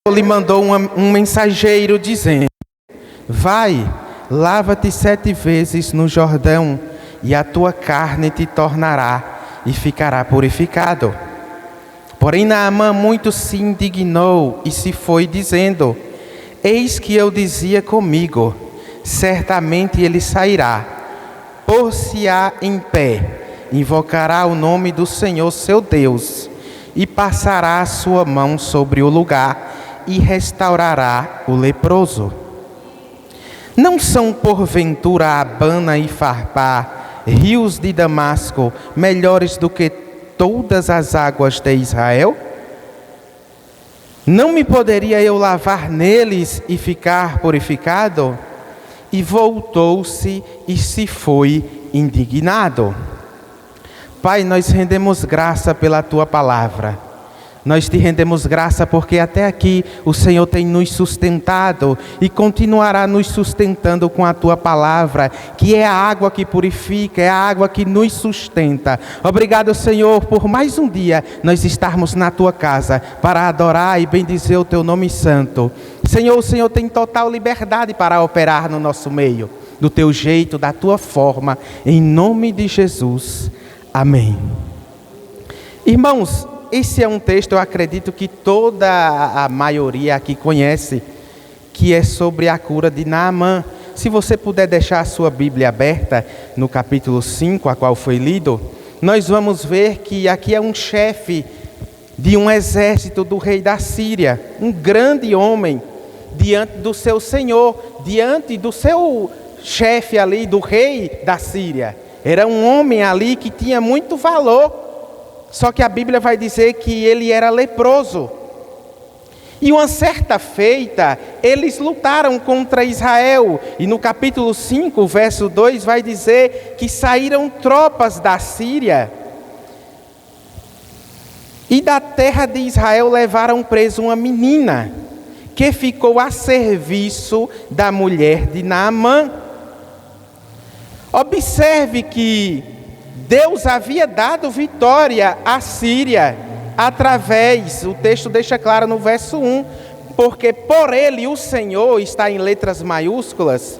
lhe mandou um mensageiro dizendo: vai, lava-te 7 vezes no Jordão, e a tua carne te tornará e ficará purificado. Porém Naamã muito se indignou e se foi, dizendo: eis que eu dizia comigo, certamente ele sairá, pôr-se-á em pé, invocará o nome do Senhor seu Deus, e passará a sua mão sobre o lugar, e restaurará o leproso. Não são porventura Abana e Farpá, rios de Damasco, melhores do que todas as águas de Israel? Não me poderia eu lavar neles e ficar purificado? E voltou-se e se foi indignado. Pai, nós rendemos graça pela Tua palavra. Nós te rendemos graça porque até aqui o Senhor tem nos sustentado e continuará nos sustentando com a Tua palavra, que é a água que purifica, é a água que nos sustenta. Obrigado, Senhor, por mais um dia nós estarmos na Tua casa para adorar e bendizer o Teu nome santo. Senhor, o Senhor tem total liberdade para operar no nosso meio, do Teu jeito, da Tua forma, em nome de Jesus. Amém. Irmãos, esse é um texto, eu acredito que toda a maioria aqui conhece, que é sobre a cura de Naamã. Se você puder deixar a sua Bíblia aberta no capítulo 5, a qual foi lido, nós vamos ver que aqui é um chefe de um exército do rei da Síria, um grande homem, diante do seu senhor, diante do seu chefe ali, do rei da Síria. Era um homem ali que tinha muito valor. Só que a Bíblia vai dizer que ele era leproso. E uma certa feita, eles lutaram contra Israel. E no capítulo 5, verso 2, vai dizer que saíram tropas da Síria. E da terra de Israel levaram preso uma menina, que ficou a serviço da mulher de Naamã. Observe que Deus havia dado vitória à Síria através, o texto deixa claro no verso 1, porque por ele o Senhor, está em letras maiúsculas,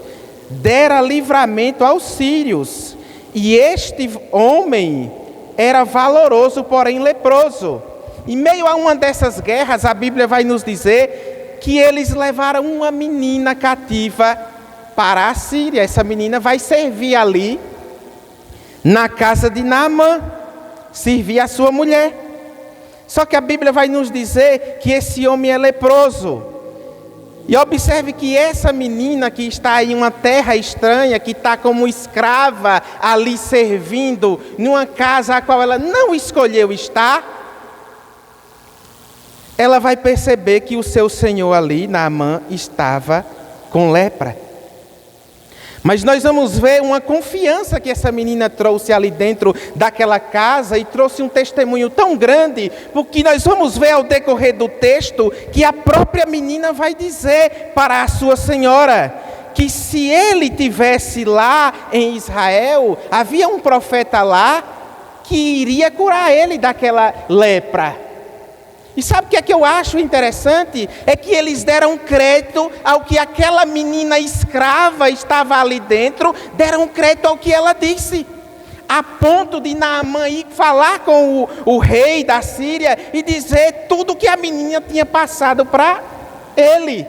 dera livramento aos sírios. E este homem era valoroso, porém leproso. Em meio a uma dessas guerras, a Bíblia vai nos dizer que eles levaram uma menina cativa para a Síria. Essa menina vai servir ali na casa de Naamã, servir a sua mulher. Só que a Bíblia vai nos dizer que esse homem é leproso. E observe que essa menina que está em uma terra estranha, que está como escrava ali servindo, numa casa a qual ela não escolheu estar, ela vai perceber que o seu senhor ali, Naamã, estava com lepra. Mas nós vamos ver uma confiança que essa menina trouxe ali dentro daquela casa, e trouxe um testemunho tão grande, porque nós vamos ver ao decorrer do texto que a própria menina vai dizer para a sua senhora que se ele tivesse lá em Israel, havia um profeta lá que iria curar ele daquela lepra. E sabe o que eu acho interessante? É que eles deram crédito ao que aquela menina escrava estava ali dentro, deram crédito ao que ela disse, a ponto de Naamã ir falar com o rei da Síria e dizer tudo que a menina tinha passado para ele.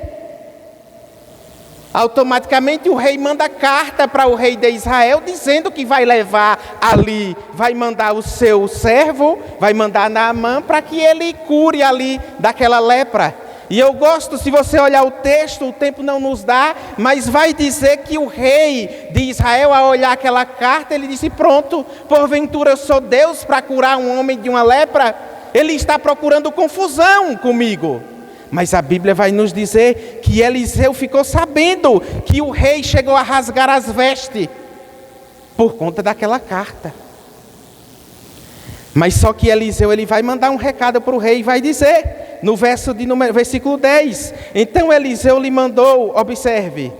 Automaticamente o rei manda carta para o rei de Israel, dizendo que vai levar ali, vai mandar o seu servo, vai mandar Naamã para que ele cure ali daquela lepra. E eu gosto, se você olhar o texto, o tempo não nos dá, mas vai dizer que o rei de Israel, ao olhar aquela carta, ele disse: pronto, porventura eu sou Deus para curar um homem de uma lepra? Ele está procurando confusão comigo. Mas a Bíblia vai nos dizer que Eliseu ficou sabendo que o rei chegou a rasgar as vestes por conta daquela carta. Mas só que Eliseu, ele vai mandar um recado para o rei e vai dizer, no versículo 10, então Eliseu lhe mandou, observe,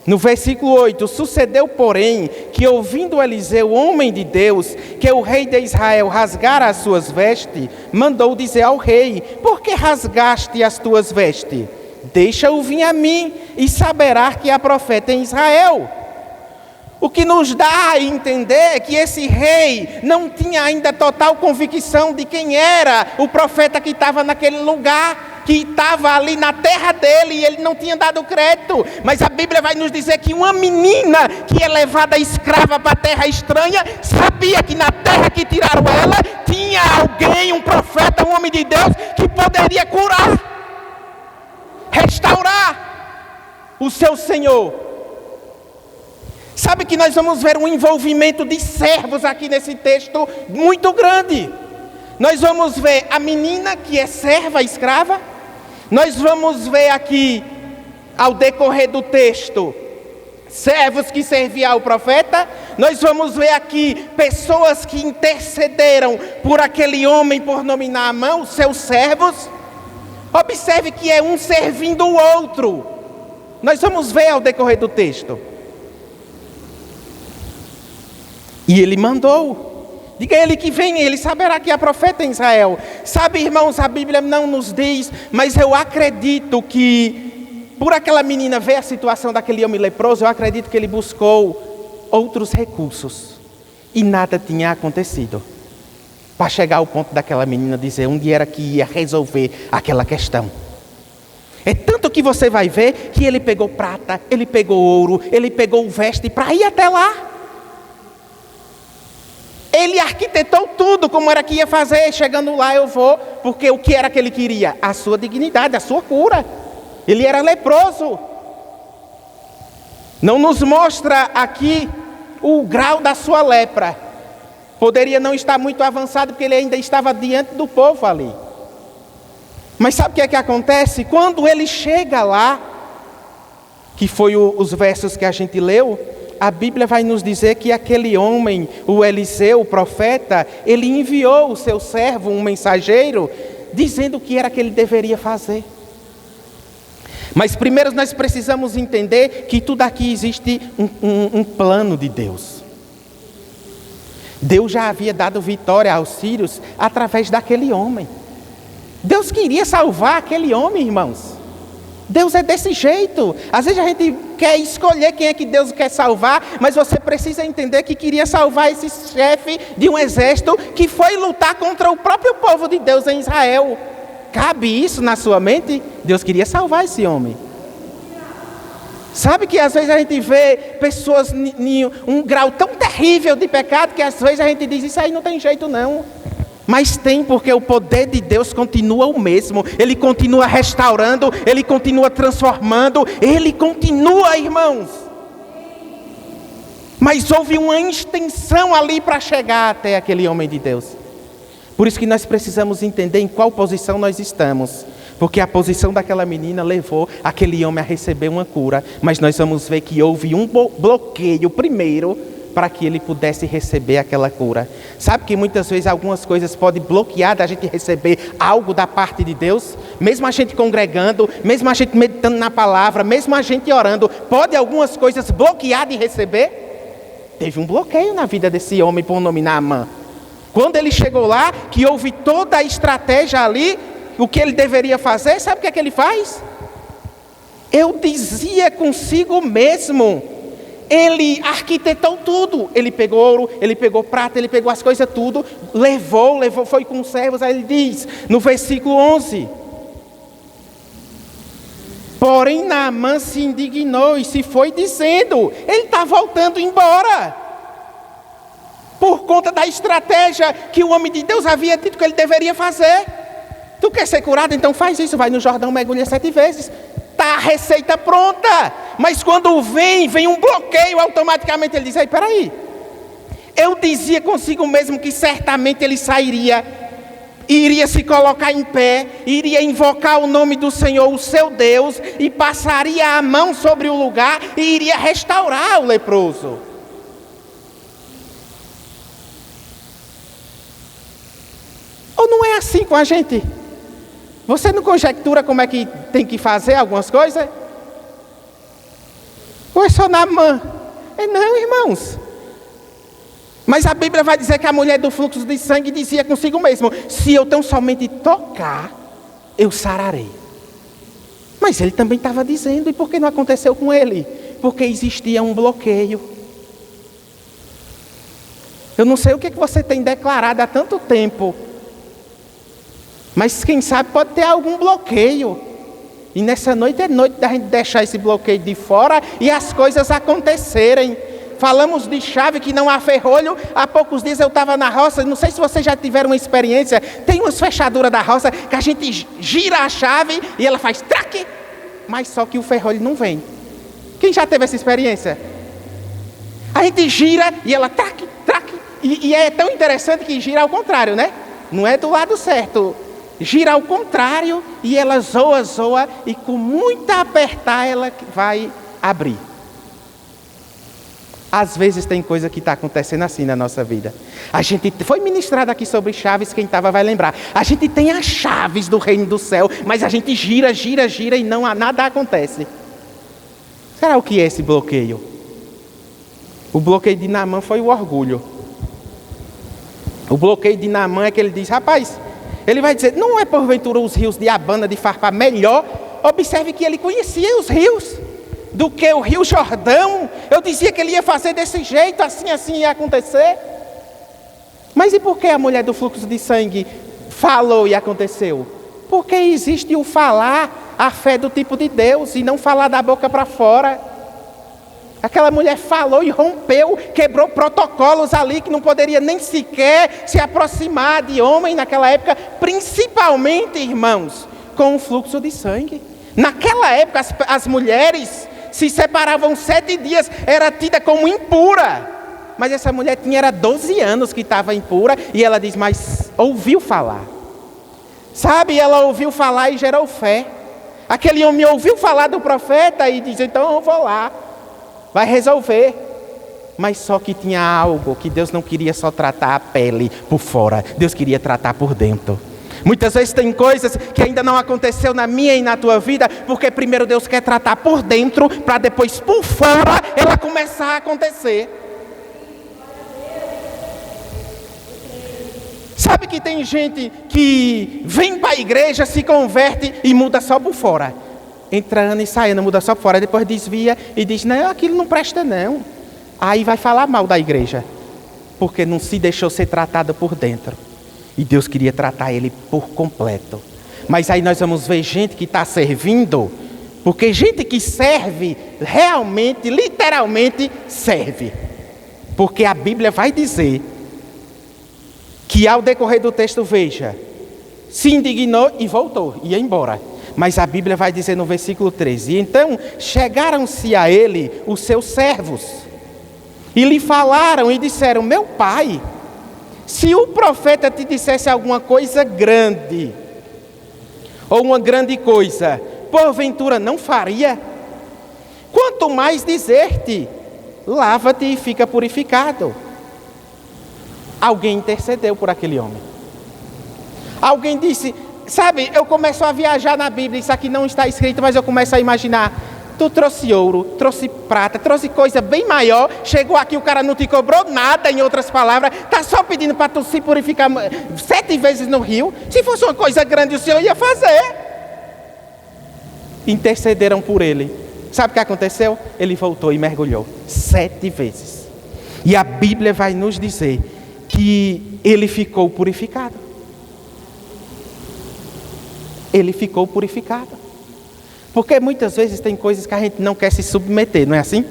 No versículo 8, sucedeu, porém, que ouvindo Eliseu, homem de Deus, que o rei de Israel rasgara as suas vestes, mandou dizer ao rei: por que rasgaste as tuas vestes? Deixa-o vir a mim, e saberá que há profeta em Israel. O que nos dá a entender é que esse rei não tinha ainda total convicção de quem era o profeta que estava naquele lugar, que estava ali na terra dele, e ele não tinha dado crédito. Mas a Bíblia vai nos dizer que uma menina que é levada escrava para a terra estranha, sabia que na terra que tiraram ela, tinha alguém, um profeta, um homem de Deus, que poderia curar, restaurar o seu Senhor. Sabe que nós vamos ver um envolvimento de servos aqui nesse texto muito grande. Nós vamos ver a menina que é serva, escrava. Nós vamos ver aqui, ao decorrer do texto, servos que serviam ao profeta. Nós vamos ver aqui pessoas que intercederam por aquele homem por nominar a mão, seus servos. Observe que é um servindo o outro. Nós vamos ver ao decorrer do texto. E ele mandou. Diga a ele que venha, ele saberá que há profeta em Israel. Sabe, irmãos, a Bíblia não nos diz, mas eu acredito que, por aquela menina ver a situação daquele homem leproso, eu acredito que ele buscou outros recursos. E nada tinha acontecido. Para chegar ao ponto daquela menina dizer onde era que ia resolver aquela questão. É tanto que você vai ver que ele pegou prata, ele pegou ouro, ele pegou veste para ir até lá. Ele arquitetou tudo, como era que ia fazer. Chegando lá eu vou, porque o que era que ele queria? A sua dignidade, a sua cura. Ele era leproso. Não nos mostra aqui o grau da sua lepra. Poderia não estar muito avançado, porque ele ainda estava diante do povo ali. Mas sabe o que é que acontece? Quando ele chega lá, que foi os versos que a gente leu, a Bíblia vai nos dizer que aquele homem, o Eliseu, o profeta, ele enviou o seu servo, um mensageiro, dizendo o que era que ele deveria fazer. Mas primeiro nós precisamos entender que tudo aqui existe um plano de Deus. Deus já havia dado vitória aos sírios através daquele homem. Deus queria salvar aquele homem, irmãos. Deus é desse jeito. Às vezes a gente quer escolher quem é que Deus quer salvar, mas você precisa entender que queria salvar esse chefe de um exército que foi lutar contra o próprio povo de Deus em Israel. Cabe isso na sua mente? Deus queria salvar esse homem. Sabe que às vezes a gente vê pessoas em um grau tão terrível de pecado que às vezes a gente diz, isso aí não tem jeito não. Mas tem, porque o poder de Deus continua o mesmo. Ele continua restaurando, Ele continua transformando, Ele continua, irmãos. Mas houve uma extensão ali para chegar até aquele homem de Deus. Por isso que nós precisamos entender em qual posição nós estamos. Porque a posição daquela menina levou aquele homem a receber uma cura. Mas nós vamos ver que houve um bloqueio primeiro para que ele pudesse receber aquela cura. Sabe que muitas vezes algumas coisas podem bloquear da gente receber algo da parte de Deus? Mesmo a gente congregando, mesmo a gente meditando na palavra, mesmo a gente orando, pode algumas coisas bloquear de receber? Teve um bloqueio na vida desse homem por nome Naamã. Quando ele chegou lá, que houve toda a estratégia ali, o que ele deveria fazer, sabe o que é que ele faz? Eu dizia consigo mesmo. Ele arquitetou tudo. Ele pegou ouro, ele pegou prata, ele pegou as coisas tudo, levou, foi com os servos. Aí ele diz, no versículo 11: porém Naamã se indignou e se foi dizendo, ele está voltando embora. Por conta da estratégia que o homem de Deus havia dito que ele deveria fazer. Tu quer ser curado? Então faz isso, vai no Jordão, mergulha 7 vezes. Está a receita pronta. Mas quando vem um bloqueio, automaticamente ele diz, ei, peraí. Eu dizia consigo mesmo que certamente ele sairia, iria se colocar em pé, iria invocar o nome do Senhor, o seu Deus, e passaria a mão sobre o lugar e iria restaurar o leproso. Ou não é assim com a gente? Você não conjectura como é que tem que fazer algumas coisas? Ou é só Naamã? Não, irmãos. Mas a Bíblia vai dizer que a mulher do fluxo de sangue dizia consigo mesmo: se eu tão somente tocar, eu sararei. Mas ele também estava dizendo, e por que não aconteceu com ele? Porque existia um bloqueio. Eu não sei o que você tem declarado há tanto tempo, mas quem sabe pode ter algum bloqueio. E nessa noite é noite da gente deixar esse bloqueio de fora e as coisas acontecerem. Falamos de chave que não há ferrolho. Há poucos dias eu estava na roça, não sei se vocês já tiveram uma experiência. Tem umas fechaduras da roça que a gente gira a chave e ela faz traque, mas só que o ferrolho não vem. Quem já teve essa experiência? A gente gira e ela traque, traque. E é tão interessante que gira ao contrário, né? Não é do lado certo. Gira ao contrário e ela zoa e com muita apertar ela vai abrir. Às vezes tem coisa que está acontecendo assim na nossa vida. A gente foi ministrado aqui sobre chaves, quem estava vai lembrar. A gente tem as chaves do reino do céu, mas a gente gira e nada acontece. Será o que é esse bloqueio? O bloqueio de Naamã foi o orgulho. O bloqueio de Naamã é que ele diz: rapaz, ele vai dizer, não é porventura os rios de Abana, de Farpá melhor? Observe que ele conhecia os rios do que o rio Jordão. Eu dizia que ele ia fazer desse jeito, assim ia acontecer. Mas e por que a mulher do fluxo de sangue falou e aconteceu? Porque existe o falar, a fé do tipo de Deus, e não falar da boca para fora. Aquela mulher falou e rompeu, quebrou protocolos ali que não poderia nem sequer se aproximar de homem naquela época, principalmente, irmãos, com o fluxo de sangue. Naquela época as mulheres se separavam 7 dias, era tida como impura. Mas essa mulher era 12 anos que estava impura, e ela diz, mas ouviu falar. Sabe, ela ouviu falar e gerou fé. Aquele homem ouviu falar do profeta e diz, então eu vou lá, vai resolver. Mas só que tinha algo que Deus não queria só tratar a pele por fora, Deus queria tratar por dentro. Muitas vezes tem coisas que ainda não aconteceu na minha e na tua vida, porque primeiro Deus quer tratar por dentro, para depois por fora ela começar a acontecer. Sabe que tem gente que vem para a igreja, se converte e muda só por fora. Entrando e saindo, muda só por fora, depois desvia e diz, não, aquilo não presta não. Aí vai falar mal da igreja, porque não se deixou ser tratado por dentro. E Deus queria tratar ele por completo. Mas aí nós vamos ver gente que está servindo, porque gente que serve, realmente, literalmente serve. Porque a Bíblia vai dizer que ao decorrer do texto, veja, se indignou e voltou, ia embora. Mas a Bíblia vai dizer no versículo 13, então chegaram-se a ele os seus servos, e lhe falaram e disseram, meu pai, se o profeta te dissesse alguma coisa grande, ou uma grande coisa, porventura não faria? Quanto mais dizer-te, lava-te e fica purificado. Alguém intercedeu por aquele homem. Alguém disse, sabe, eu começo a viajar na Bíblia, isso aqui não está escrito, mas eu começo a imaginar, tu trouxe ouro, trouxe prata, trouxe coisa bem maior, chegou aqui, o cara não te cobrou nada, em outras palavras, está só pedindo para tu se purificar 7 vezes no rio. Se fosse uma coisa grande, o Senhor ia fazer. Intercederam por ele. Sabe o que aconteceu? Ele voltou e mergulhou 7 vezes. E a Bíblia vai nos dizer que ele ficou purificado. Ele ficou purificado. Porque muitas vezes tem coisas que a gente não quer se submeter, não é assim?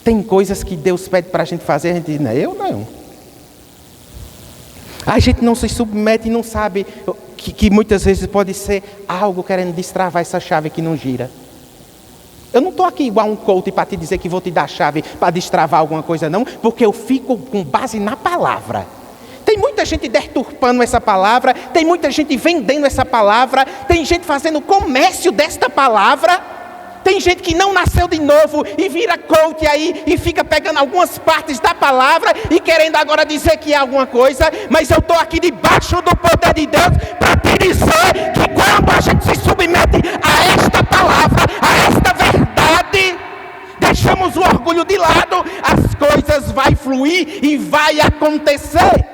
Tem coisas que Deus pede para a gente fazer, a gente diz, não, eu não. A gente não se submete e não sabe que muitas vezes pode ser algo querendo destravar essa chave que não gira. Eu não estou aqui igual um coach para te dizer que vou te dar a chave para destravar alguma coisa, não, porque eu fico com base na palavra. Tem muita gente deturpando essa palavra, tem muita gente vendendo essa palavra, tem gente fazendo comércio desta palavra, tem gente que não nasceu de novo e vira coach aí e fica pegando algumas partes da palavra e querendo agora dizer que é alguma coisa, mas eu estou aqui debaixo do poder de Deus para te dizer que quando a gente se submete a esta palavra, a esta verdade, orgulho de lado, as coisas vão fluir e vai acontecer.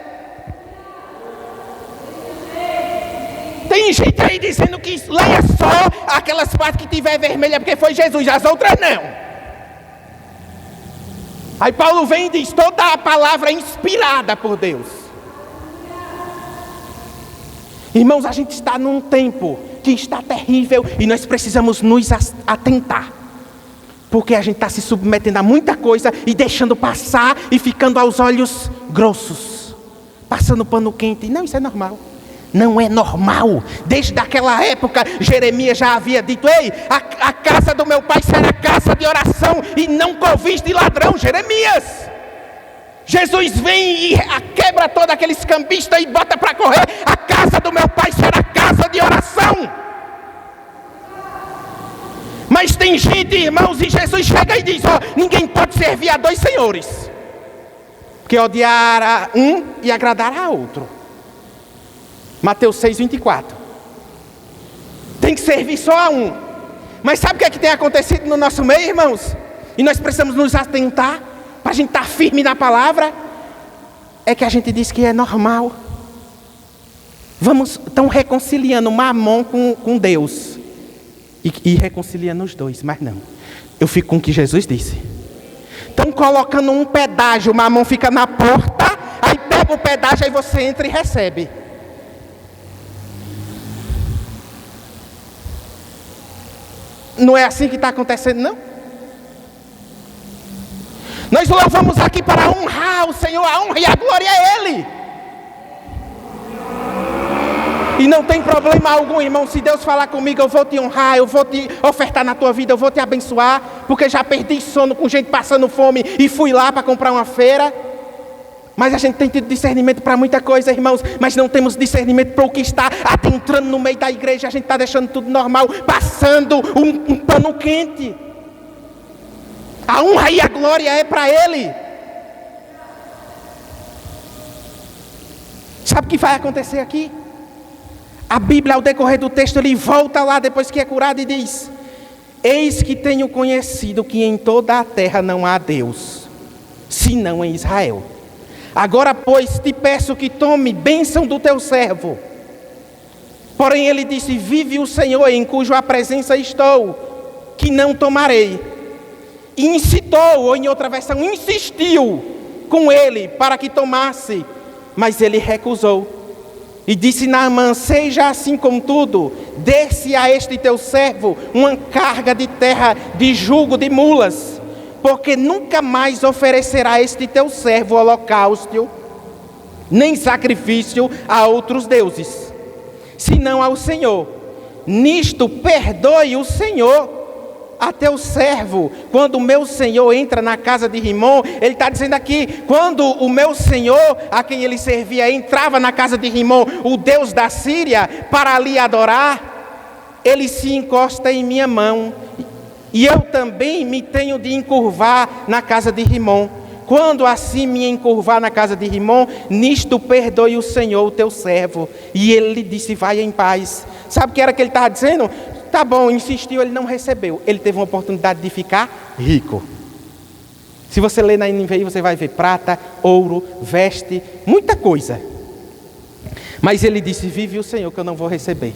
Tem gente aí dizendo que leia só aquelas partes que tiver vermelha porque foi Jesus, as outras não. Aí Paulo vem e diz, toda a palavra é inspirada por Deus. Irmãos, a gente está num tempo que está terrível e nós precisamos nos atentar. Porque a gente está se submetendo a muita coisa e deixando passar e ficando aos olhos grossos. Passando pano quente. Não, isso é normal. Não é normal. Desde aquela época, Jeremias já havia dito, ei, a casa do meu pai será casa de oração e não covis de ladrão. Jeremias. Jesus vem e quebra todo aqueles cambistas e bota para correr. A casa do meu pai será casa de oração. Mas tem gente, irmãos, e Jesus chega e diz, ninguém pode servir a dois senhores. Porque odiar a um e agradar a outro. Mateus 6:24. Tem que servir só a um. Mas sabe o que é que tem acontecido no nosso meio, irmãos? E nós precisamos nos atentar para a gente estar firme na palavra. É que a gente diz que é normal. Estão reconciliando Mamon com Deus. E reconciliando os dois, mas não. Eu fico com o que Jesus disse. Estão colocando um pedágio, Mamon fica na porta, aí pega o pedágio, aí você entra e recebe. Não é assim que está acontecendo, não? Nós louvamos aqui para honrar o Senhor, a honra e a glória é Ele. E não tem problema algum, irmão, se Deus falar comigo, eu vou te honrar, eu vou te ofertar na tua vida, eu vou te abençoar, porque já perdi sono com gente passando fome e fui lá para comprar uma feira. Mas a gente tem tido discernimento para muita coisa, irmãos, mas não temos discernimento para o que está adentrando no meio da igreja. A gente está deixando tudo normal, passando um pano quente. A honra e a glória é para Ele. Sabe o que vai acontecer aqui? A Bíblia, ao decorrer do texto, ele volta lá depois que é curado e diz: eis que tenho conhecido que em toda a terra não há Deus, senão em Israel. Agora, pois, te peço que tome bênção do teu servo. Porém ele disse: vive o Senhor em cuja presença estou, que não tomarei. E incitou, ou em outra versão, insistiu com ele para que tomasse, mas ele recusou. E disse Naamã: seja assim contudo, dê-se a este teu servo uma carga de terra de jugo de mulas, porque nunca mais oferecerá este teu servo holocausto, nem sacrifício a outros deuses, senão ao Senhor. Nisto perdoe o Senhor a teu servo. Quando o meu Senhor entra na casa de Rimom, ele está dizendo aqui, quando o meu Senhor, a quem ele servia, entrava na casa de Rimom, o Deus da Síria, para ali adorar, ele se encosta em minha mão, e eu também me tenho de encurvar na casa de Rimom. Quando assim me encurvar na casa de Rimom, nisto perdoe o Senhor, o teu servo. E ele lhe disse: vai em paz. Sabe o que era que ele estava dizendo? Tá bom, insistiu, ele não recebeu. Ele teve uma oportunidade de ficar rico. Se você ler na NVI, você vai ver prata, ouro, veste, muita coisa. Mas ele disse: vive o Senhor que eu não vou receber.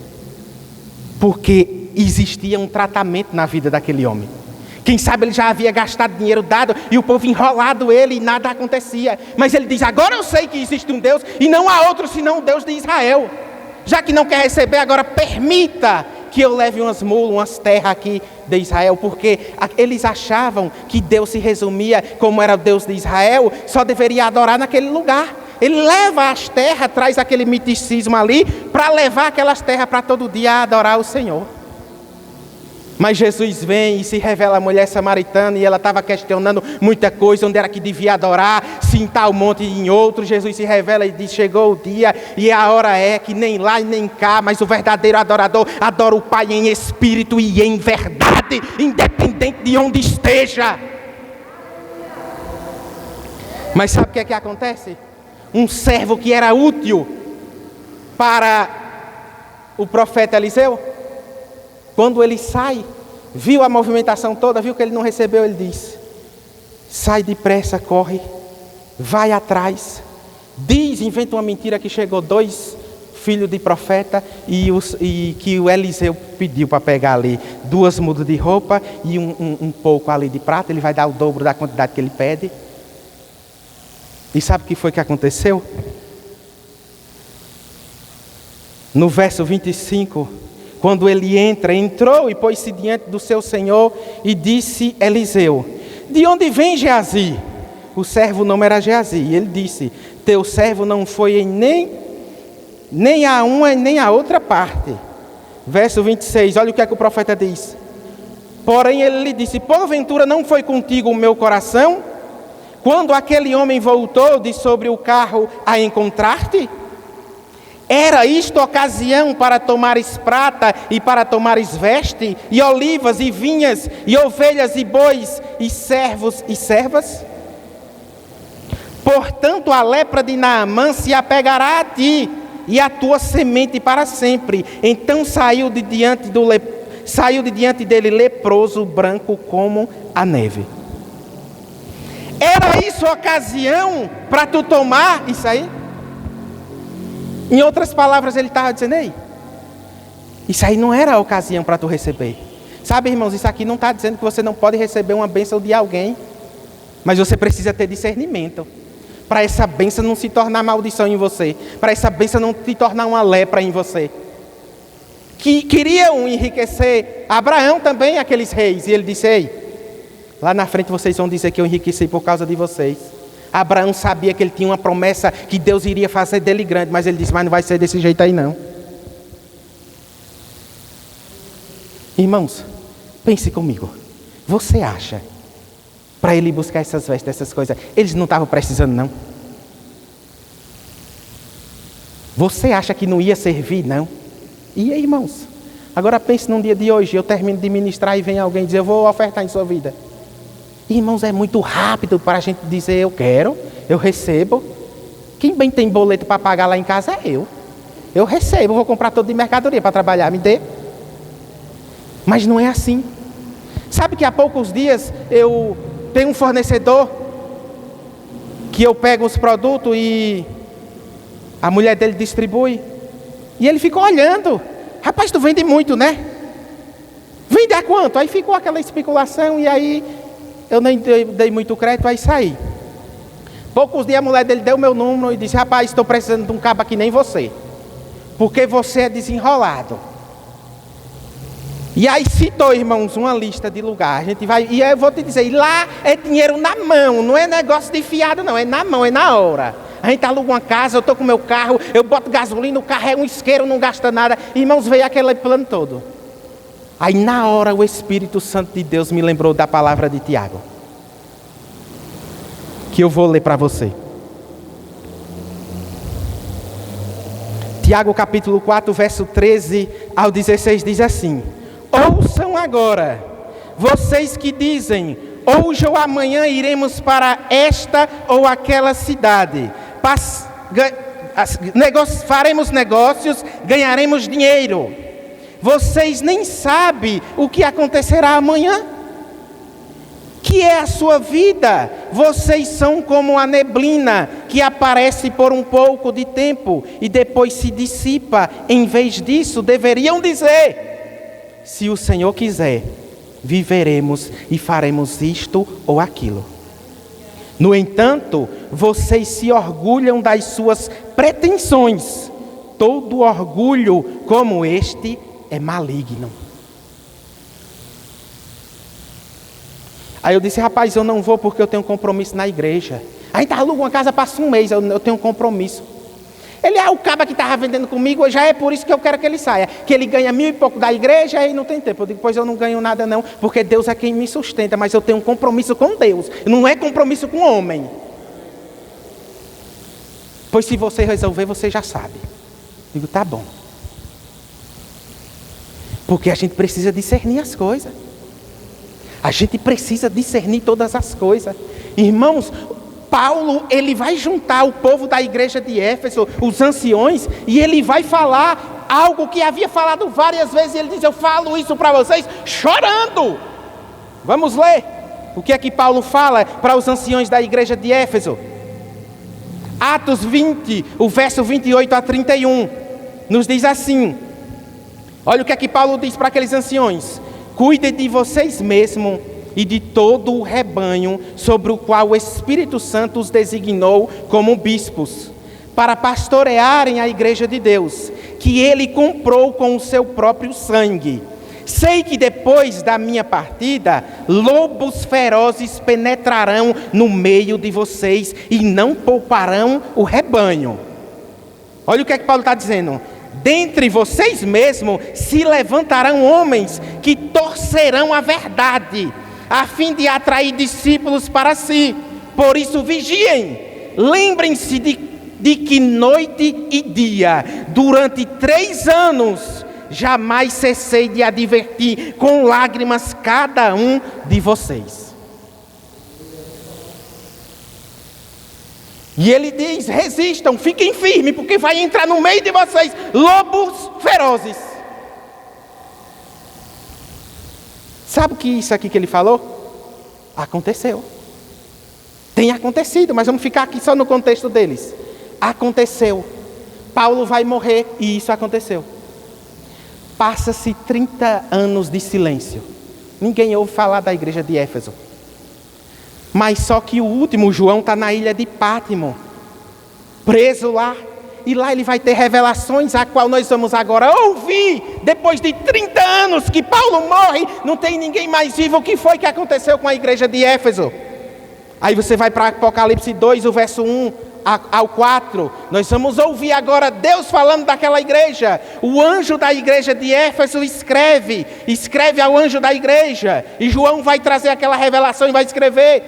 Porque existia um tratamento na vida daquele homem. Quem sabe ele já havia gastado dinheiro dado e o povo enrolado ele e nada acontecia. Mas ele diz: agora eu sei que existe um Deus e não há outro senão o Deus de Israel. Já que não quer receber, agora permita que eu leve umas mulas, umas terras aqui de Israel, porque eles achavam que Deus se resumia, como era o Deus de Israel, só deveria adorar naquele lugar. Ele leva as terras, traz aquele miticismo ali, para levar aquelas terras para todo dia adorar o Senhor. Mas Jesus vem e se revela a mulher samaritana, e ela estava questionando muita coisa, onde era que devia adorar, se em tal monte e em outro. Jesus se revela e diz: chegou o dia e a hora é que nem lá e nem cá, mas o verdadeiro adorador adora o Pai em espírito e em verdade, independente de onde esteja. Mas sabe o que é que acontece? Um servo que era útil para o profeta Eliseu, quando ele sai, viu a movimentação toda, viu que ele não recebeu, ele diz: sai depressa, corre, vai atrás, diz, inventa uma mentira que chegou 2 filhos de profeta e que o Eliseu pediu para pegar ali 2 mudas de roupa e um pouco ali de prata. Ele vai dar o dobro da quantidade que ele pede. E sabe o que foi que aconteceu? No verso 25, quando ele entrou e pôs-se diante do seu senhor e disse Eliseu: de onde vem Geazi? O servo o nome era Geazi. E ele disse: teu servo não foi em nem a uma nem a outra parte. Verso 26, olha o que é que o profeta diz. Porém ele lhe disse: porventura não foi contigo o meu coração, quando aquele homem voltou de sobre o carro a encontrar-te? Era isto ocasião para tomares prata e para tomares veste, e olivas e vinhas, e ovelhas e bois, e servos e servas? Portanto a lepra de Naamã se apegará a ti, e a tua semente para sempre. Então saiu de diante dele leproso, branco como a neve. Era isso ocasião para tu tomar isso aí? Em outras palavras, ele estava dizendo: ei, isso aí não era a ocasião para tu receber. Sabe, irmãos, isso aqui não está dizendo que você não pode receber uma bênção de alguém, mas você precisa ter discernimento para essa bênção não se tornar maldição em você, para essa bênção não se tornar uma lepra em você. Que queriam enriquecer Abraão também, aqueles reis, e ele disse: ei, lá na frente vocês vão dizer que eu enriqueci por causa de vocês. Abraão sabia que ele tinha uma promessa que Deus iria fazer dele grande, mas ele disse: mas não vai ser desse jeito aí não. Irmãos, pense comigo. Você acha, para ele buscar essas vestes, essas coisas, eles não estavam precisando não? Você acha que não ia servir não? E aí, irmãos? Agora pense num dia de hoje, eu termino de ministrar e vem alguém dizer: eu vou ofertar em sua vida. Irmãos, é muito rápido para a gente dizer: eu quero, eu recebo. Quem bem tem boleto para pagar lá em casa é eu. Eu recebo, vou comprar todo de mercadoria para trabalhar, me dê. Mas não é assim. Sabe que há poucos dias eu tenho um fornecedor que eu pego os produtos e a mulher dele distribui. E ele ficou olhando: rapaz, tu vende muito, né? Vende a quanto? Aí ficou aquela especulação e aí eu nem dei muito crédito, aí saí. Poucos dias a mulher dele deu meu número e disse: rapaz, estou precisando de um cabo que nem você, porque você é desenrolado. E aí citou, irmãos, uma lista de lugares. A gente vai, e eu vou te dizer, lá é dinheiro na mão, não é negócio de fiado não, é na mão, é na hora. A gente aluga uma casa, eu estou com o meu carro, eu boto gasolina, o carro é um isqueiro, não gasta nada. Irmãos, veio aquele plano todo. Aí na hora o Espírito Santo de Deus me lembrou da palavra de Tiago, que eu vou ler para você. Tiago capítulo 4, verso 13 ao 16 diz assim: ouçam agora, vocês que dizem: hoje ou amanhã iremos para esta ou aquela cidade, faremos negócios, ganharemos dinheiro. Vocês nem sabem o que acontecerá amanhã. Que é a sua vida? Vocês são como a neblina que aparece por um pouco de tempo e depois se dissipa. Em vez disso, deveriam dizer: se o Senhor quiser, viveremos e faremos isto ou aquilo. No entanto, vocês se orgulham das suas pretensões. Todo orgulho como este é maligno. Aí eu disse: rapaz, eu não vou porque eu tenho compromisso na igreja. A gente aluga uma casa, passa um mês, eu tenho compromisso. Ele é o cara que estava vendendo comigo, já é por isso que eu quero que ele saia. Que ele ganha 1.000 e pouco da igreja e não tem tempo. Eu digo: pois eu não ganho nada não, porque Deus é quem me sustenta, mas eu tenho um compromisso com Deus, não é compromisso com o homem. Pois se você resolver, você já sabe. Eu digo: tá bom. Porque a gente precisa discernir as coisas. A gente precisa discernir todas as coisas. Irmãos, Paulo, ele vai juntar o povo da igreja de Éfeso, os anciões, e ele vai falar algo que havia falado várias vezes. Ele diz: eu falo isso para vocês chorando. Vamos ler. O que é que Paulo fala para os anciões da igreja de Éfeso? Atos 20, o verso 28 a 31, nos diz assim: olha o que é que Paulo diz para aqueles anciões: cuidem de vocês mesmos e de todo o rebanho sobre o qual o Espírito Santo os designou como bispos, para pastorearem a igreja de Deus, que ele comprou com o seu próprio sangue. Sei que depois da minha partida, lobos ferozes penetrarão no meio de vocês e não pouparão o rebanho. Olha o que é que Paulo está dizendo: dentre vocês mesmos se levantarão homens que torcerão a verdade, a fim de atrair discípulos para si. Por isso vigiem, lembrem-se de que noite e dia, durante 3 anos, jamais cessei de advertir com lágrimas cada um de vocês. E ele diz: resistam, fiquem firmes, porque vai entrar no meio de vocês lobos ferozes. Sabe o que isso aqui que ele falou? Aconteceu. Tem acontecido, mas vamos ficar aqui só no contexto deles. Aconteceu. Paulo vai morrer e isso aconteceu. Passa-se 30 anos de silêncio. Ninguém ouve falar da igreja de Éfeso. Mas só que o último, João, está na ilha de Pátimo, preso lá. E lá ele vai ter revelações, a qual nós vamos agora ouvir. Depois de 30 anos que Paulo morre, não tem ninguém mais vivo. O que foi que aconteceu com a igreja de Éfeso? Aí você vai para Apocalipse 2, o verso 1 ao 4, nós vamos ouvir agora Deus falando daquela igreja. O anjo da igreja de Éfeso escreve ao anjo da igreja, e João vai trazer aquela revelação e vai escrever: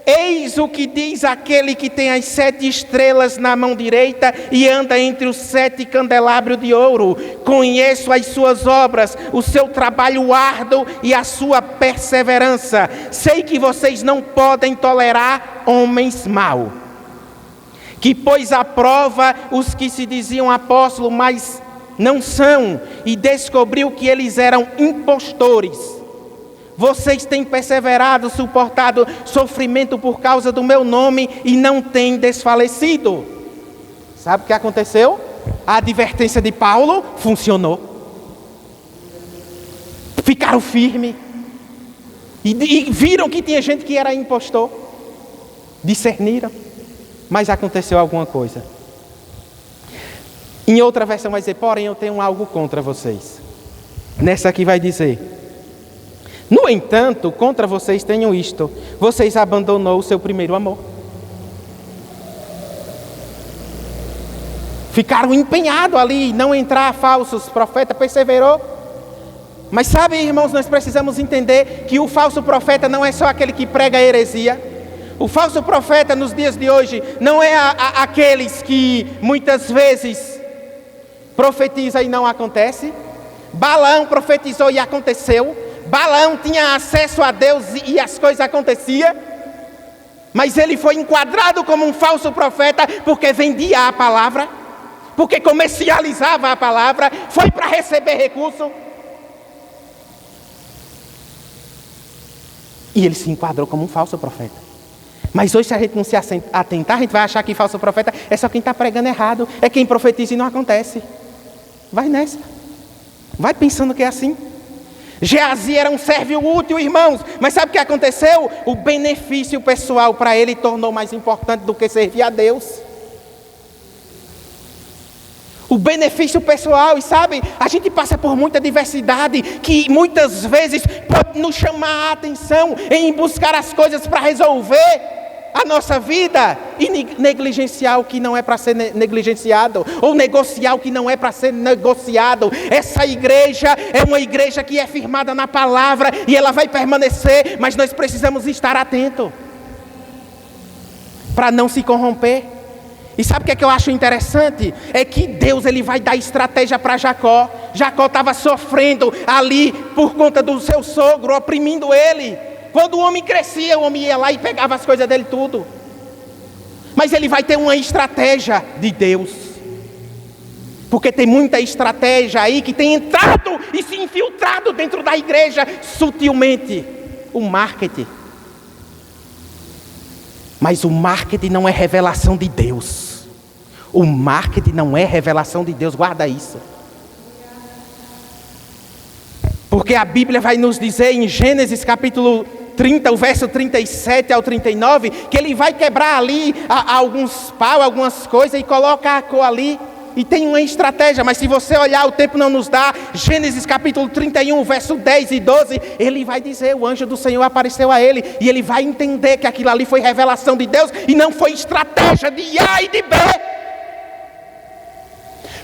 eis o que diz aquele que tem as 7 estrelas na mão direita e anda entre os 7 candelabros de ouro. Conheço as suas obras, o seu trabalho árduo e a sua perseverança. Sei que vocês não podem tolerar homens maus, que pôs à prova os que se diziam apóstolos, mas não são, e descobriu que eles eram impostores. Vocês têm perseverado, suportado sofrimento por causa do meu nome e não têm desfalecido. Sabe o que aconteceu? A advertência de Paulo funcionou. Ficaram firmes. E viram que tinha gente que era impostor. Discerniram. Mas aconteceu alguma coisa. Em outra versão vai dizer: porém eu tenho algo contra vocês. Nessa aqui vai dizer: no entanto, contra vocês tenho isto: vocês abandonou o seu primeiro amor. Ficaram empenhados ali, não entrar falsos profetas, perseverou. Mas sabe, irmãos, nós precisamos entender que o falso profeta não é só aquele que prega a heresia. O falso profeta nos dias de hoje não é aqueles que muitas vezes profetiza e não acontece. Balaão profetizou e aconteceu. Balaão tinha acesso a Deus e as coisas aconteciam. Mas ele foi enquadrado como um falso profeta porque vendia a palavra, porque comercializava a palavra, foi para receber recurso. E ele se enquadrou como um falso profeta. Mas hoje, se a gente não se atentar, a gente vai achar que falso profeta é só quem está pregando errado, é quem profetiza e não acontece. Vai nessa. Vai pensando que é assim. Geazi era um sérvio útil, irmãos, mas sabe o que aconteceu? O benefício pessoal para ele tornou mais importante do que servir a Deus. O benefício pessoal, e sabe, a gente passa por muita diversidade que muitas vezes pode nos chamar a atenção em buscar as coisas para resolver a nossa vida e negligenciar o que não é para ser negligenciado, ou negociar o que não é para ser negociado. Essa igreja é uma igreja que é firmada na palavra e ela vai permanecer, mas nós precisamos estar atentos para não se corromper. E sabe o que eu acho interessante? É que Deus ele vai dar estratégia para Jacó. Jacó estava sofrendo ali por conta do seu sogro, oprimindo ele. Quando o homem crescia, o homem ia lá e pegava as coisas dele tudo. Mas ele vai ter uma estratégia de Deus. Porque tem muita estratégia aí que tem entrado e se infiltrado dentro da igreja sutilmente. O marketing. Mas o marketing não é revelação de Deus. O marketing não é revelação de Deus, guarda isso. Porque a Bíblia vai nos dizer em Gênesis capítulo 30, o verso 37 ao 39, que ele vai quebrar ali alguns pau, algumas coisas e coloca a cor ali. E tem uma estratégia, mas se você olhar, o tempo não nos dá. Gênesis capítulo 31, verso 10 e 12, ele vai dizer, o anjo do Senhor apareceu a ele, e ele vai entender que aquilo ali foi revelação de Deus, e não foi estratégia de A e de B.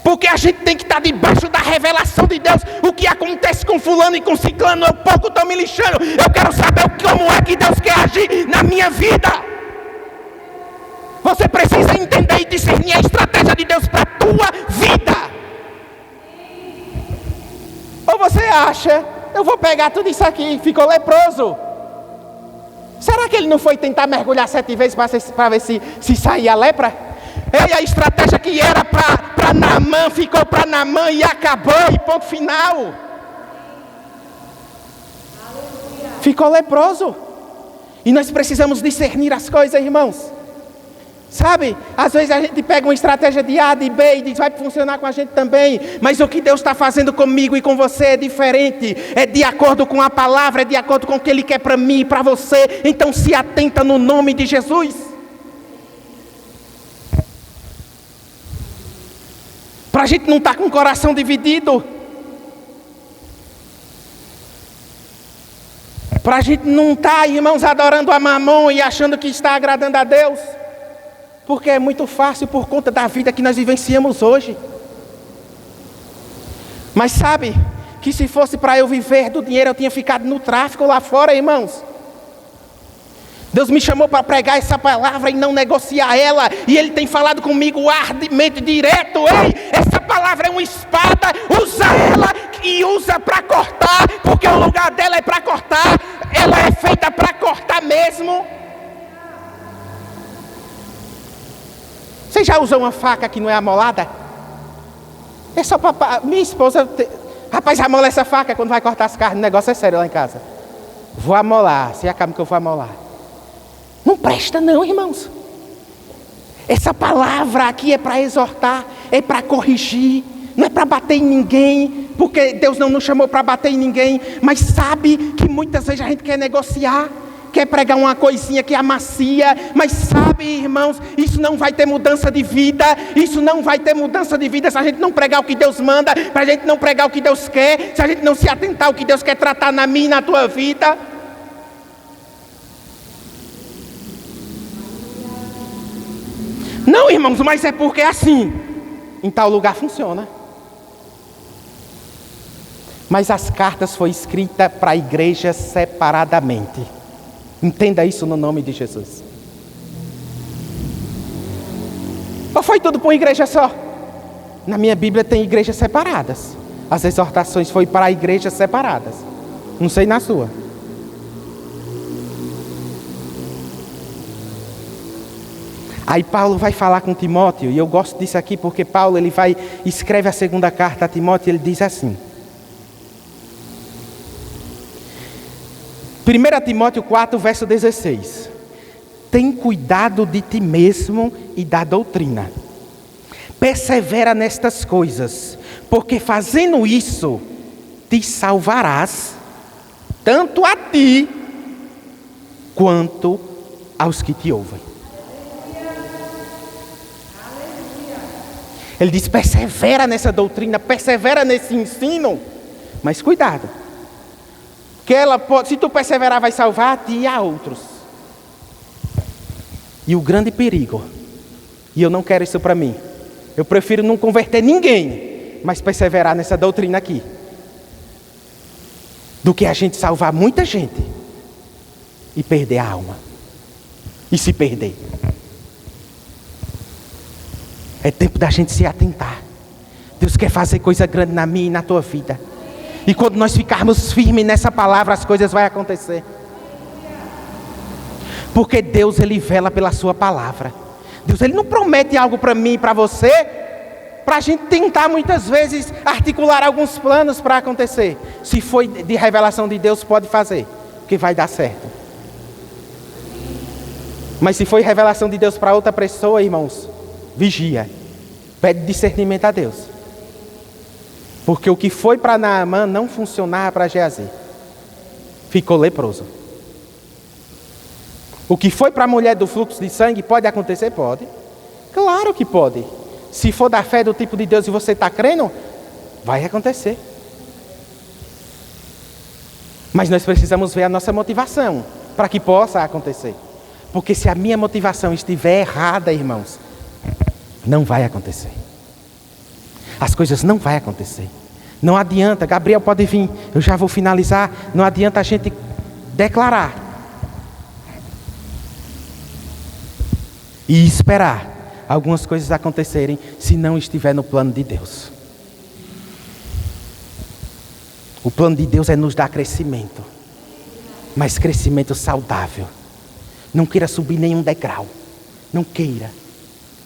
Porque a gente tem que estar debaixo da revelação de Deus. O que acontece com fulano e com ciclano, eu pouco estou me lixando. Eu quero saber como é que Deus quer agir na minha vida. Você precisa entender e discernir a estratégia de Deus para a tua vida. Ou você acha, eu vou pegar tudo isso aqui, ficou leproso. Será que ele não foi tentar mergulhar 7 vezes para ver se saía a lepra? E a estratégia que era para Naamã, ficou para Naamã e acabou, e ponto final. Ficou leproso. E nós precisamos discernir as coisas, irmãos. Sabe, às vezes a gente pega uma estratégia de A, de B e diz, vai funcionar com a gente também. Mas o que Deus está fazendo comigo e com você é diferente. É de acordo com a palavra, é de acordo com o que Ele quer para mim e para você. Então se atenta no nome de Jesus. Para a gente não estar com o coração dividido. Para a gente não estar, irmãos, adorando a Mamon e achando que está agradando a Deus. Porque é muito fácil por conta da vida que nós vivenciamos hoje. Mas sabe, que se fosse para eu viver do dinheiro, eu tinha ficado no tráfico lá fora, irmãos. Deus me chamou para pregar essa palavra e não negociar ela. E Ele tem falado comigo ardemente, direto. Ei, essa palavra é uma espada, usa ela e usa para cortar. Porque o lugar dela é para cortar. Ela é feita para cortar mesmo. Você já usou uma faca que não é amolada? É só para... Minha esposa... Rapaz, amola essa faca quando vai cortar as carnes. O negócio é sério lá em casa. Vou amolar. Se acaba que eu vou amolar. Não presta não, irmãos. Essa palavra aqui é para exortar. É para corrigir. Não é para bater em ninguém. Porque Deus não nos chamou para bater em ninguém. Mas sabe que muitas vezes a gente quer negociar. Quer pregar uma coisinha que amacia, mas sabe, irmãos, isso não vai ter mudança de vida, isso não vai ter mudança de vida se a gente não pregar o que Deus manda, se a gente não pregar o que Deus quer, se a gente não se atentar ao que Deus quer tratar na minha e na tua vida. Não, irmãos, mas é porque é assim, em tal lugar funciona. Mas as cartas foram escritas para a igreja separadamente. Entenda isso no nome de Jesus. Ou foi tudo para uma igreja só? Na minha Bíblia tem igrejas separadas. As exortações foi para igrejas separadas. Não sei na sua. Aí Paulo vai falar com Timóteo. E eu gosto disso aqui porque Paulo escreve a segunda carta a Timóteo e ele diz assim. 1 Timóteo 4, verso 16. Tem cuidado de ti mesmo e da doutrina. Persevera nestas coisas, porque fazendo isso, te salvarás, tanto a ti, quanto aos que te ouvem. Ele diz, persevera nessa doutrina, persevera nesse ensino, mas cuidado. Que ela pode, se tu perseverar, vai salvar a ti e a outros. E o grande perigo, e eu não quero isso para mim, eu prefiro não converter ninguém, mas perseverar nessa doutrina aqui, do que a gente salvar muita gente e perder a alma, e se perder. É tempo da gente se atentar. Deus quer fazer coisa grande na minha e na tua vida. E quando nós ficarmos firmes nessa palavra, as coisas vão acontecer. Porque Deus, Ele vela pela sua palavra. Deus, Ele não promete algo para mim e para você, para a gente tentar muitas vezes articular alguns planos para acontecer. Se foi de revelação de Deus, pode fazer, que vai dar certo. Mas se foi revelação de Deus para outra pessoa, irmãos, vigia. Pede discernimento a Deus. Porque o que foi para Naamã não funcionava para Geazi. Ficou leproso. O que foi para a mulher do fluxo de sangue pode acontecer? Pode. Claro que pode. Se for da fé do tipo de Deus e você está crendo, vai acontecer. Mas nós precisamos ver a nossa motivação para que possa acontecer. Porque se a minha motivação estiver errada, irmãos, não vai acontecer. As coisas não vão acontecer. Não adianta, Gabriel pode vir, eu já vou finalizar. Não adianta a gente declarar e esperar algumas coisas acontecerem se não estiver no plano de Deus. O plano de Deus é nos dar crescimento, mas crescimento saudável. Não queira subir nenhum degrau. Não queira.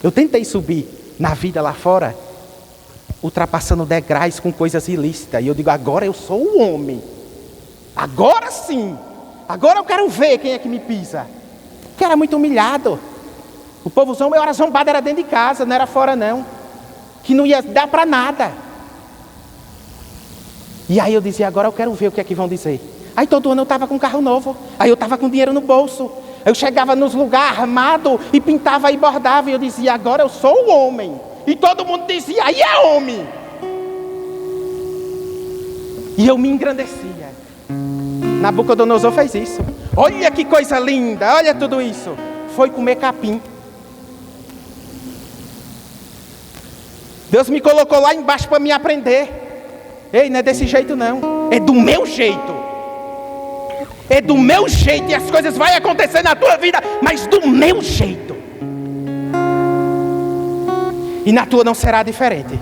Eu tentei subir na vida lá fora, ultrapassando degraus com coisas ilícitas. E eu digo, agora eu sou o homem. Agora sim. Agora eu quero ver quem é que me pisa. Porque era muito humilhado. O povo era zombado, era dentro de casa, não era fora não. Que não ia dar para nada. E aí eu dizia, agora eu quero ver o que é que vão dizer. Aí todo ano eu estava com um carro novo. Aí eu estava com dinheiro no bolso. Eu chegava nos lugares armado e pintava e bordava. E eu dizia, agora eu sou o homem. E todo mundo dizia, aí é homem. E eu me engrandecia. Nabucodonosor fez isso. Olha que coisa linda, olha tudo isso. Foi comer capim. Deus me colocou lá embaixo para me aprender. Ei, não é desse jeito não. É do meu jeito. É do meu jeito e as coisas vão acontecer na tua vida, mas do meu jeito. E na tua não será diferente.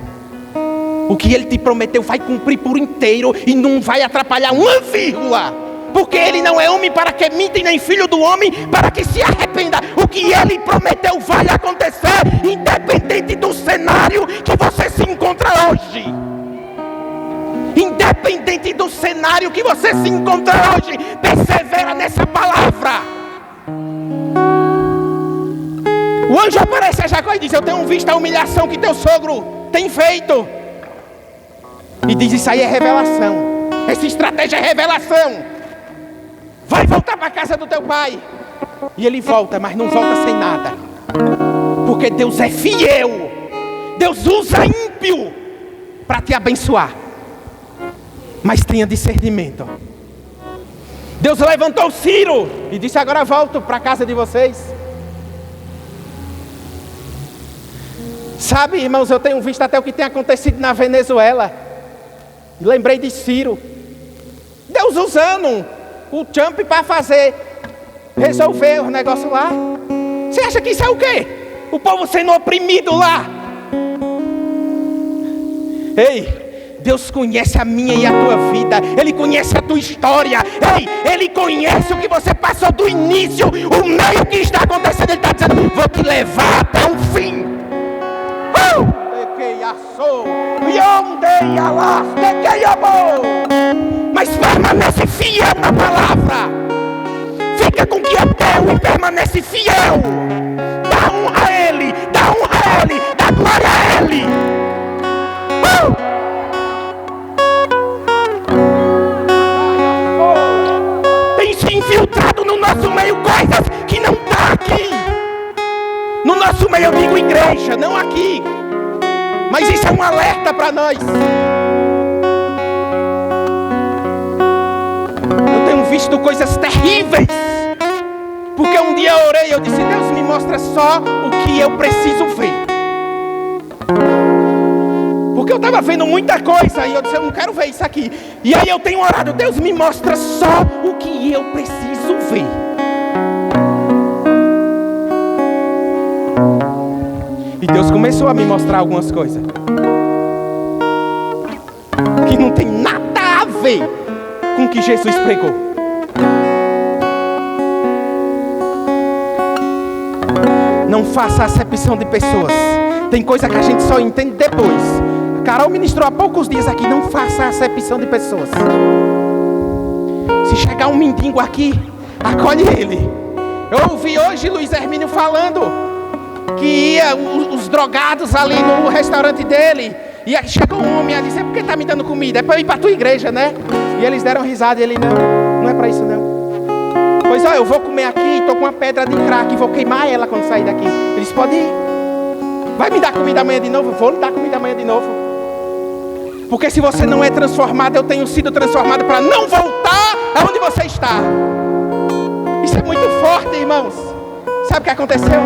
O que Ele te prometeu vai cumprir por inteiro e não vai atrapalhar uma vírgula. Porque Ele não é homem para que minta e nem filho do homem para que se arrependa. O que Ele prometeu vai acontecer, independente do cenário que você se encontra hoje. Independente do cenário que você se encontra hoje, persevera nessa palavra. O anjo aparece a Jacó e diz, eu tenho visto a humilhação que teu sogro tem feito. E diz, isso aí é revelação. Essa estratégia é revelação. Vai voltar para a casa do teu pai. E ele volta, mas não volta sem nada. Porque Deus é fiel. Deus usa ímpio para te abençoar. Mas tenha discernimento. Deus levantou Ciro e disse, agora volto para a casa de vocês. Sabe, irmãos, eu tenho visto até o que tem acontecido na Venezuela. Lembrei de Ciro. Deus usando o Trump para resolver o negócio lá. Você acha que isso é o quê? O povo sendo oprimido lá. Ei, Deus conhece a minha e a tua vida. Ele conhece a tua história. Ei, Ele conhece o que você passou do início, o meio que está acontecendo. Ele está dizendo, vou te levar até o fim. Mas permanece fiel na palavra. Fica com o que é teu e permanece fiel. Dá honra a Ele, dá honra a Ele, dá glória a Ele. Tem se infiltrado no nosso meio coisas que não está aqui. No nosso meio eu digo igreja, não aqui. Mas isso é um alerta para nós. Eu tenho visto coisas terríveis. Porque um dia eu orei e eu disse, Deus, me mostra só o que eu preciso ver. Porque eu estava vendo muita coisa e eu disse, eu não quero ver isso aqui. E aí eu tenho orado, Deus, me mostra só o que eu preciso ver. E Deus começou a me mostrar algumas coisas que não tem nada a ver com o que Jesus pregou. Não faça acepção de pessoas. Tem coisa que a gente só entende depois. Carol ministrou há poucos dias aqui. Não faça acepção de pessoas. Se chegar um mendigo aqui, acolhe ele. Eu ouvi hoje Luiz Hermínio falando que ia os drogados ali no restaurante dele. E aí chegou um homem e disse: por que está me dando comida? É para eu ir para a tua igreja, né? E eles deram risada e ele: não é para isso não. Pois ó, eu vou comer aqui, estou com uma pedra de crack e vou queimar ela quando sair daqui. Ele disse: pode ir. Vai me dar comida amanhã de novo? Vou lhe dar comida amanhã de novo. Porque se você não é transformado, eu tenho sido transformado para não voltar aonde você está. Isso é muito forte, irmãos. Sabe o que aconteceu?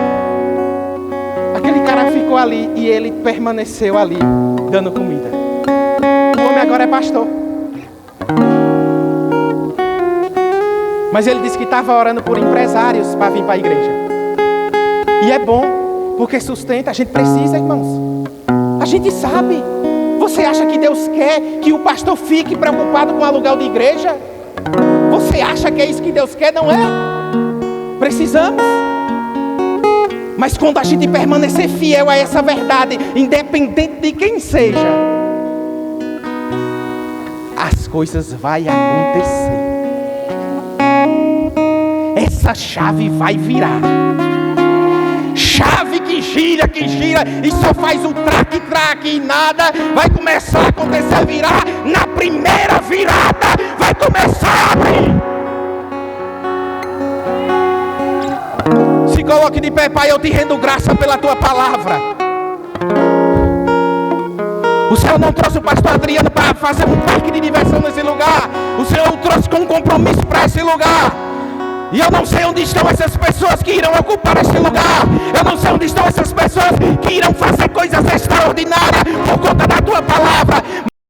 Aquele cara ficou ali e ele permaneceu ali, dando comida. O homem agora é pastor. Mas ele disse que estava orando por empresários para vir para a igreja. E é bom, porque sustenta. A gente precisa, irmãos. A gente sabe. Você acha que Deus quer que o pastor fique preocupado com aluguel de igreja? Você acha que é isso que Deus quer? Não é? Precisamos. Mas quando a gente permanecer fiel a essa verdade, independente de quem seja, as coisas vão acontecer. Essa chave vai virar. Chave que gira e só faz o traque e nada. Vai começar a acontecer, virar. Na primeira virada vai começar a abrir. Se coloque de pé, Pai, eu te rendo graça pela tua palavra. O Senhor não trouxe o pastor Adriano para fazer um parque de diversão nesse lugar. O Senhor o trouxe com um compromisso para esse lugar. E eu não sei onde estão essas pessoas que irão ocupar esse lugar. Eu não sei onde estão essas pessoas que irão fazer coisas extraordinárias por conta da tua palavra.